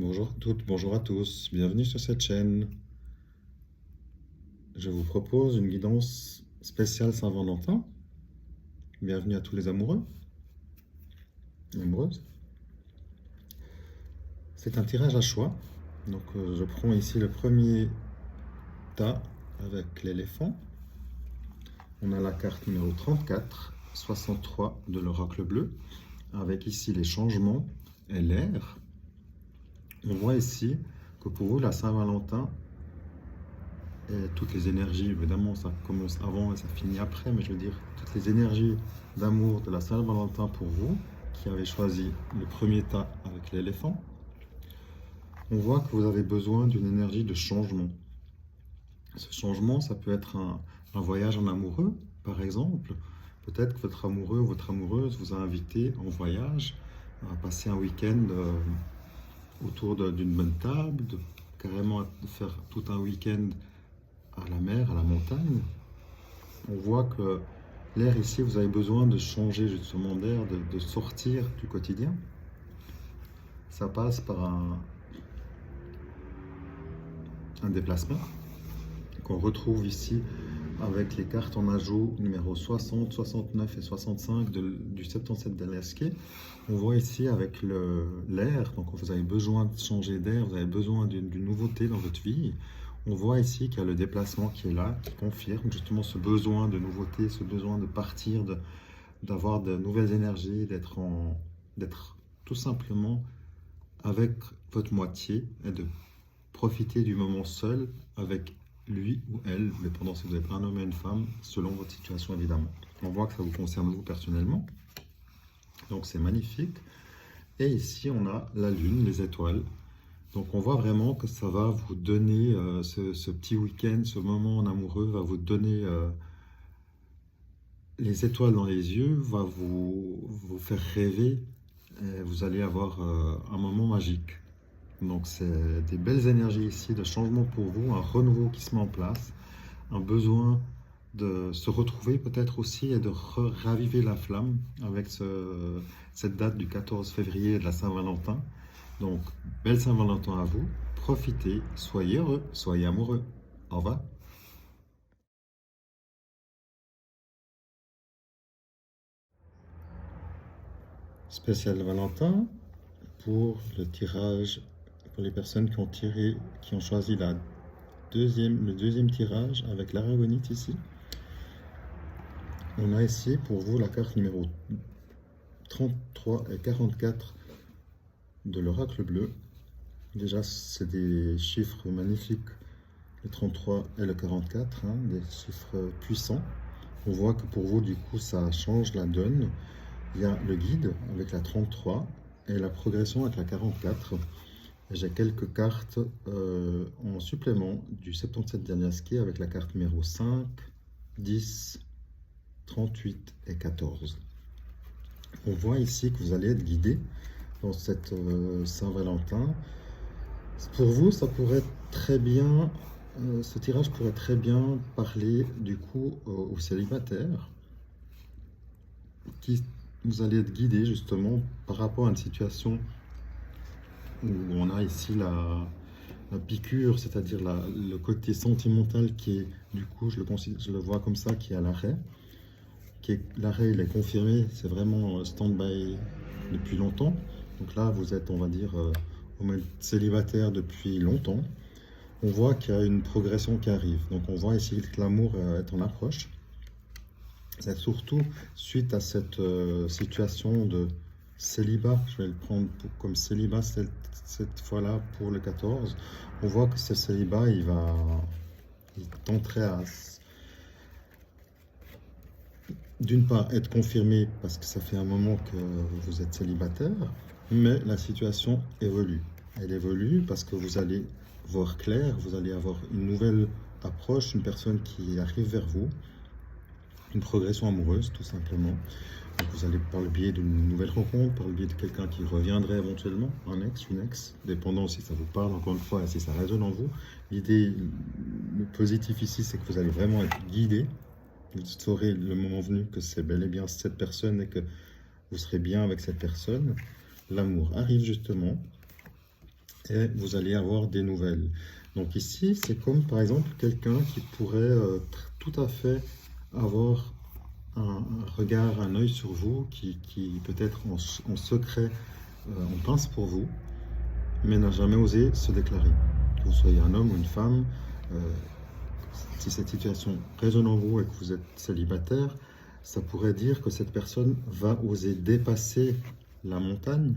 Bonjour à toutes, bonjour à tous, bienvenue sur cette chaîne. Je vous propose une guidance spéciale Saint-Valentin. Bienvenue à tous les amoureux et amoureuses. C'est un tirage à choix. Donc je prends ici le premier tas avec l'éléphant. On a la carte numéro 34, 63 de l'oracle bleu, avec ici les changements et l'air. On voit ici que pour vous, la Saint-Valentin, et toutes les énergies, évidemment, ça commence avant et ça finit après, mais je veux dire, toutes les énergies d'amour de la Saint-Valentin pour vous, qui avez choisi le premier tas avec l'éléphant, on voit que vous avez besoin d'une énergie de changement. Ce changement, ça peut être un voyage en amoureux, par exemple. Peut-être que votre amoureux ou votre amoureuse vous a invité en voyage à passer un week-end autour d'une bonne table, carrément faire tout un week-end à la mer, à la montagne. On voit que l'air ici, vous avez besoin de changer justement d'air, de sortir du quotidien. Ça passe par un déplacement qu'on retrouve ici avec les cartes en ajout numéro 60, 69 et 65 du 77 d'Alaska. On voit ici avec l'air, donc vous avez besoin de changer d'air, vous avez besoin d'une nouveauté dans votre vie. On voit ici qu'il y a le déplacement qui est là, qui confirme justement ce besoin de nouveauté, ce besoin de partir, d'avoir de nouvelles énergies, d'être tout simplement avec votre moitié et de profiter du moment seul avec lui ou elle, dépendant si vous êtes un homme et une femme, selon votre situation évidemment. On voit que ça vous concerne vous personnellement, donc c'est magnifique. Et ici on a la lune, les étoiles. Donc on voit vraiment que ça va vous donner, ce petit week-end, ce moment en amoureux va vous donner les étoiles dans les yeux, va vous faire rêver. Et vous allez avoir un moment magique. Donc c'est des belles énergies ici, de changement pour vous, un renouveau qui se met en place, un besoin de se retrouver peut-être aussi et de raviver la flamme avec cette date du 14 février de la Saint-Valentin. Donc, belle Saint-Valentin à vous, profitez, soyez heureux, soyez amoureux. Au revoir. Spécial Valentin pour le tirage, pour les personnes qui ont choisi le deuxième tirage avec l'aragonite ici. On a ici pour vous la carte numéro 33 et 44 de l'oracle bleu. Déjà, c'est des chiffres magnifiques, le 33 et le 44, hein, des chiffres puissants. On voit que pour vous, du coup, ça change la donne. Il y a le guide avec la 33 et la progression avec la 44. J'ai quelques cartes en supplément du 77 d'Aniaski avec la carte numéro 5, 10, 38 et 14. On voit ici que vous allez être guidé dans cette Saint-Valentin. Pour vous, ça pourrait très bien, ce tirage pourrait très bien parler du coup aux célibataires, qui vous allez être guidé justement par rapport à une situation où on a ici la piqûre, c'est-à-dire le côté sentimental qui est, du coup, je le vois comme ça, qui est à l'arrêt. L'arrêt, il est confirmé, c'est vraiment stand-by depuis longtemps. Donc là, vous êtes, on va dire, au mode célibataire depuis longtemps. On voit qu'il y a une progression qui arrive. Donc on voit ici que l'amour est en approche. C'est surtout suite à cette situation de célibat, je vais le prendre comme célibat cette fois-là pour le 14. On voit que ce célibat, il tenterait à, d'une part, être confirmé parce que ça fait un moment que vous êtes célibataire, mais la situation évolue. Elle évolue parce que vous allez voir clair, vous allez avoir une nouvelle approche, une personne qui arrive vers vous, une progression amoureuse tout simplement. Donc vous allez par le biais d'une nouvelle rencontre, par le biais de quelqu'un qui reviendrait éventuellement, un ex, une ex, dépendant si ça vous parle encore une fois et si ça résonne en vous. L'idée, le positif ici, c'est que vous allez vraiment être guidé. Vous saurez le moment venu que c'est bel et bien cette personne et que vous serez bien avec cette personne. L'amour arrive justement. et vous allez avoir des nouvelles. Donc ici, c'est comme par exemple quelqu'un qui pourrait tout à fait avoir un regard, un œil sur vous, qui peut-être en secret en pense pour vous, mais n'a jamais osé se déclarer. Que vous soyez un homme ou une femme, euh, si cette situation résonne en vous et que vous êtes célibataire, ça pourrait dire que cette personne va oser dépasser la montagne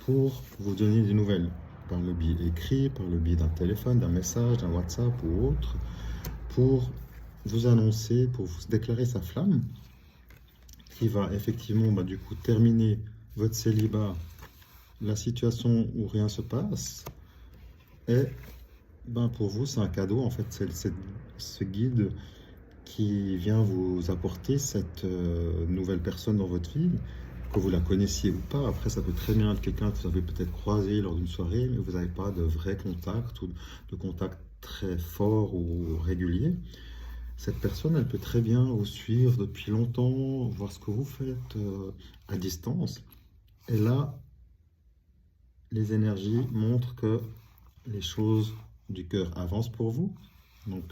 pour vous donner des nouvelles, par le biais écrit, par le biais d'un téléphone, d'un message, d'un WhatsApp ou autre, pour vous annoncer, pour vous déclarer sa flamme, qui va effectivement du coup terminer votre célibat, la situation où rien se passe, et pour vous c'est un cadeau en fait, c'est ce guide qui vient vous apporter cette nouvelle personne dans votre vie, que vous la connaissiez ou pas. Après, ça peut très bien être quelqu'un que vous avez peut-être croisé lors d'une soirée, mais vous n'avez pas de vrai contact ou de contact très fort ou régulier. Cette personne, elle peut très bien vous suivre depuis longtemps, voir ce que vous faites à distance. Et là, les énergies montrent que les choses du cœur avancent pour vous. Donc,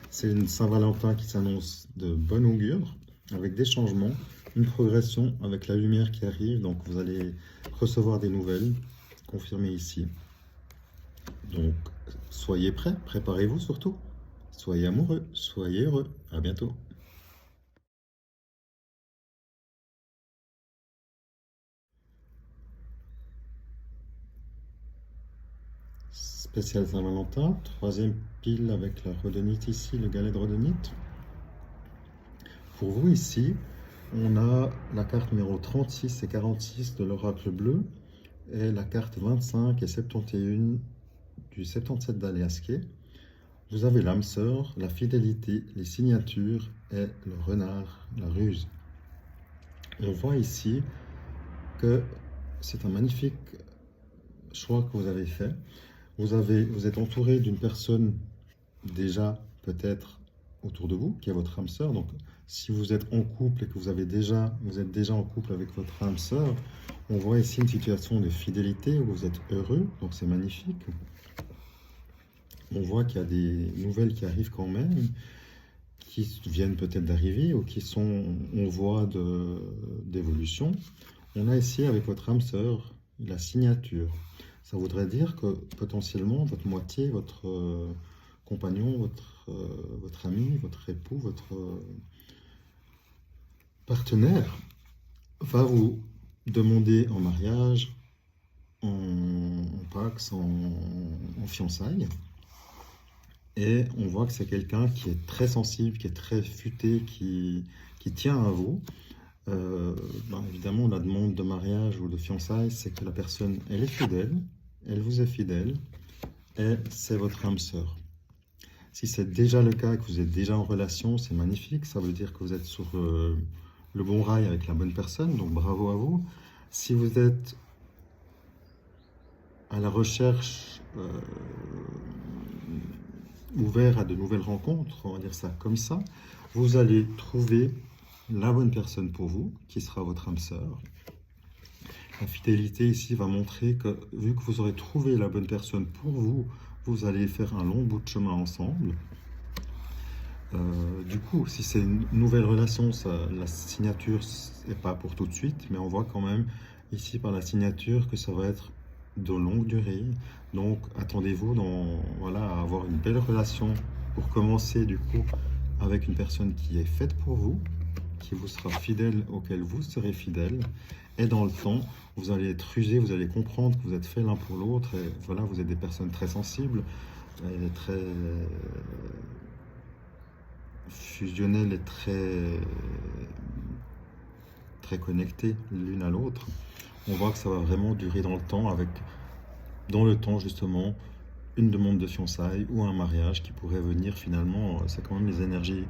c'est une Saint-Valentin qui s'annonce de bon augure, avec des changements, une progression avec la lumière qui arrive. Donc, vous allez recevoir des nouvelles, confirmées ici. Donc, soyez prêts, préparez-vous surtout. Soyez amoureux, soyez heureux. À bientôt. Spécial Saint-Valentin, troisième pile avec la rhodonite ici, le galet de rhodonite. Pour vous ici, on a la carte numéro 36 et 46 de l'oracle bleu et la carte 25 et 71 du 77 d'Aliasquet. Vous avez l'âme sœur, la fidélité, les signatures et le renard, la ruse. On voit ici que c'est un magnifique choix que vous avez fait. Vous êtes entouré d'une personne déjà peut-être autour de vous, qui est votre âme sœur. Donc, si vous êtes en couple et que vous êtes déjà en couple avec votre âme sœur, on voit ici une situation de fidélité où vous êtes heureux, donc c'est magnifique. On voit qu'il y a des nouvelles qui arrivent quand même, qui viennent peut-être d'arriver ou qui sont en voie d'évolution. On a ici avec votre âme sœur la signature. Ça voudrait dire que potentiellement votre moitié, votre compagnon, votre ami, votre époux, votre partenaire va vous demander en mariage, en Pax, en fiançailles. Et on voit que c'est quelqu'un qui est très sensible, qui est très futé, qui tient à vous. Évidemment, la demande de mariage ou de fiançailles, c'est que la personne, elle est fidèle, elle vous est fidèle, et c'est votre âme sœur. Si c'est déjà le cas, que vous êtes déjà en relation, c'est magnifique, ça veut dire que vous êtes sur le bon rail avec la bonne personne, donc bravo à vous. Si vous êtes à la recherche, ouvert à de nouvelles rencontres, on va dire ça comme ça, vous allez trouver la bonne personne pour vous, qui sera votre âme sœur. La fidélité ici va montrer que, vu que vous aurez trouvé la bonne personne pour vous, vous allez faire un long bout de chemin ensemble. Du coup, si c'est une nouvelle relation, la signature n'est pas pour tout de suite, mais on voit quand même ici par la signature que ça va être de longue durée. Donc attendez-vous à avoir une belle relation pour commencer du coup avec une personne qui est faite pour vous, qui vous sera fidèle, auquel vous serez fidèle. Et dans le temps, vous allez être rusé, vous allez comprendre que vous êtes faits l'un pour l'autre. Et voilà, vous êtes des personnes très sensibles, et très fusionnelles et très connectées l'une à l'autre. On voit que ça va vraiment durer dans le temps justement, une demande de fiançailles ou un mariage qui pourrait venir finalement. C'est quand même les énergies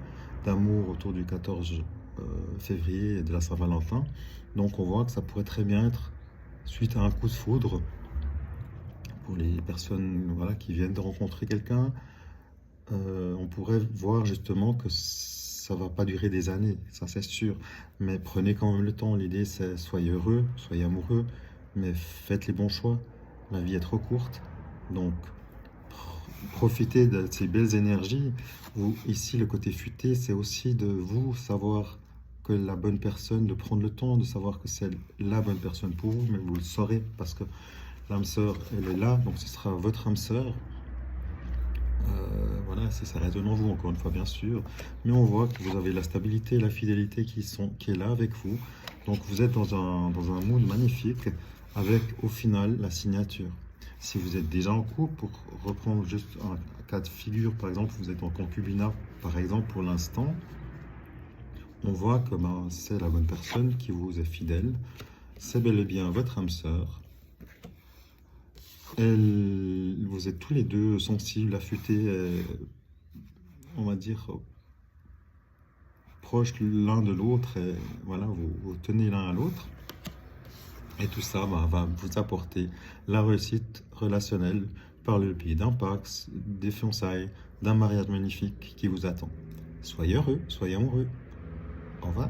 d'amour autour du 14 février et de la Saint-Valentin. Donc on voit que ça pourrait très bien être suite à un coup de foudre pour les personnes qui viennent de rencontrer quelqu'un. On pourrait voir justement que ça va pas durer des années, ça c'est sûr, mais prenez quand même le temps. L'idée c'est soyez heureux, soyez amoureux, mais faites les bons choix. La vie est trop courte, donc profitez de ces belles énergies. Ici, le côté futé, c'est aussi de vous savoir que la bonne personne, de prendre le temps de savoir que c'est la bonne personne pour vous, mais vous le saurez parce que l'âme sœur, elle est là, donc ce sera votre âme sœur. Voilà, ça résonne en vous, encore une fois, bien sûr. Mais on voit que vous avez la stabilité et la fidélité qui est là avec vous. Donc vous êtes dans un mood magnifique avec, au final, la signature. Si vous êtes déjà en couple, pour reprendre juste un cas de figure, par exemple, vous êtes en concubinat, par exemple, pour l'instant, on voit que c'est la bonne personne qui vous est fidèle. C'est bel et bien votre âme sœur. Vous êtes tous les deux sensibles, affûtés, on va dire, proches l'un de l'autre. Et voilà, vous tenez l'un à l'autre. Et tout ça va vous apporter la réussite relationnelle par le biais d'un pax, des fiançailles, d'un mariage magnifique qui vous attend. Soyez heureux, soyez amoureux. Au revoir.